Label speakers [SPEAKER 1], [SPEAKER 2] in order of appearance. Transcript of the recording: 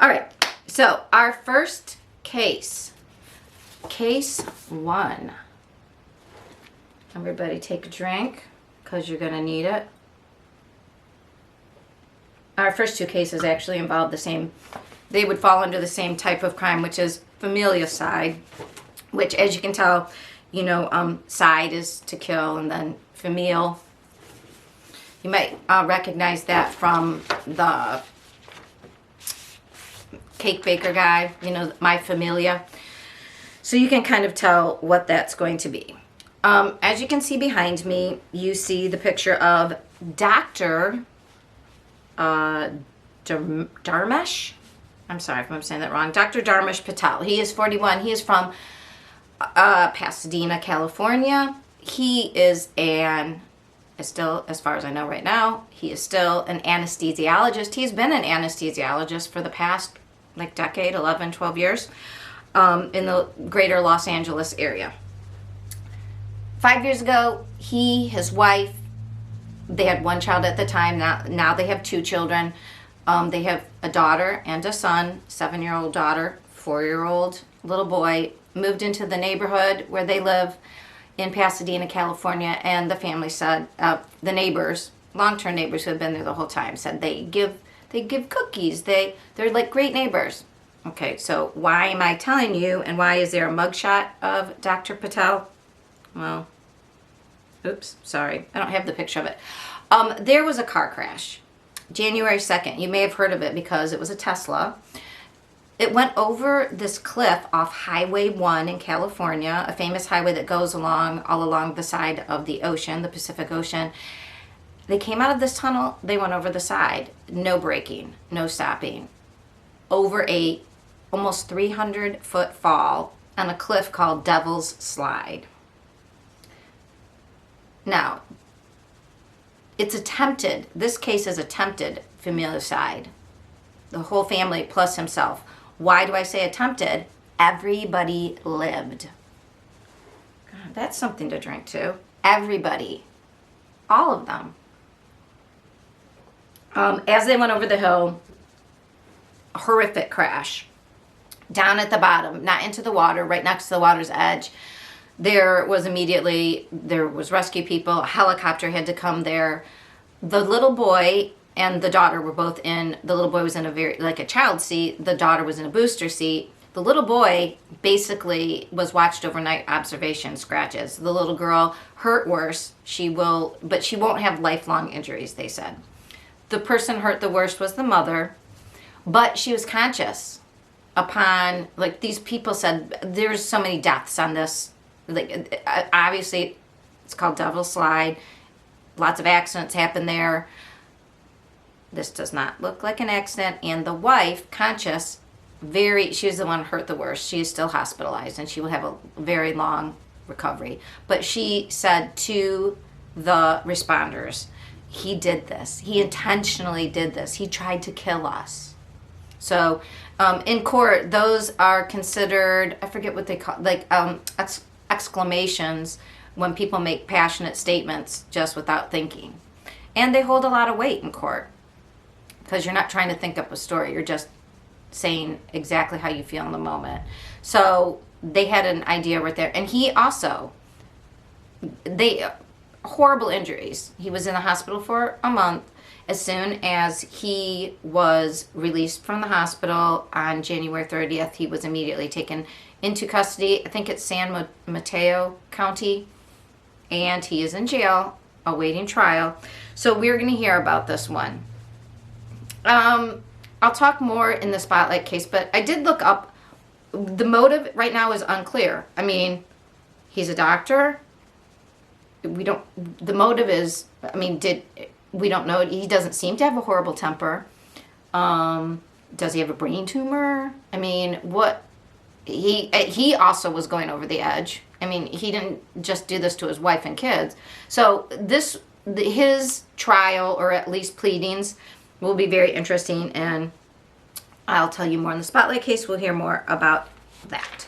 [SPEAKER 1] All right, so our first case, case 1. Everybody take a drink because you're going to need it. Our first 2 cases actually involve the same, they would fall under the same type of crime, which is familicide, which, as you can tell, you know, side is to kill, and then familial. You might recognize that from the cake baker guy, you know, My Familia. So you can kind of tell what that's going to be. As you can see behind me, you see the picture of Dr. Dharmesh. I'm sorry if I'm saying that wrong. Dr. Dharmesh Patel. He is 41. He is from Pasadena, California. He is still, as far as I know right now, he is still an anesthesiologist. He's been an anesthesiologist for the past like decade, 11, 12 years, in the greater Los Angeles area. 5 years ago, his wife, they had 1 child at the time. Now they have 2 children. They have a daughter and a son, 7-year-old daughter, 4-year-old little boy, moved into the neighborhood where they live in Pasadena, California, and the family said, the neighbors, long-term neighbors who have been there the whole time, said they give cookies. They're like great neighbors. Okay, so why am I telling you, and why is there a mugshot of Dr. Patel? Well, oops, sorry. I don't have the picture of it. There was a car crash, January 2nd. You may have heard of it because it was a Tesla. It went over this cliff off Highway 1 in California, a famous highway that goes all along the side of the ocean, the Pacific Ocean. They came out of this tunnel, they went over the side. No braking, no stopping. Over a almost 300-foot fall on a cliff called Devil's Slide. Now, this case is attempted familicide. The whole family plus himself. Why do I say attempted? Everybody lived. God, that's something to drink to. Everybody. All of them. As they went over the hill, a horrific crash. Down at the bottom, not into the water, right next to the water's edge. There was rescue people. A helicopter had to come there. The little boy and the daughter were both the little boy was in a child seat. The daughter was in a booster seat. The little boy basically was watched overnight observation, scratches. The little girl hurt worse. But she won't have lifelong injuries, they said. The person hurt the worst was the mother, but she was conscious upon, like, these people said, there's so many deaths on this. Like, obviously, it's called Devil's Slide. Lots of accidents happen there. This does not look like an accident. And the wife, conscious, she was the one hurt the worst. She is still hospitalized, and she will have a very long recovery. But she said to the responders, he did this. He intentionally did this. He tried to kill us. So in court, those are considered, I forget what they call, like exclamations when people make passionate statements just without thinking. And they hold a lot of weight in court because you're not trying to think up a story. You're just saying exactly how you feel in the moment. So they had an idea right there. And he also, horrible injuries. He was in the hospital for a month. As soon as he was released from the hospital on January 30th, he was immediately taken into custody. I think it's San Mateo County, and he is in jail awaiting trial. So we're going to hear about this one. I'll talk more in the Spotlight case, but I did look up. The motive right now is unclear. I mean, he's a doctor. The motive is, we don't know. He doesn't seem to have a horrible temper. Does he have a brain tumor? I mean, what? He also was going over the edge. I mean, he didn't just do this to his wife and kids. So his trial, or at least pleadings, will be very interesting, and I'll tell you more in the Spotlight case. We'll hear more about that.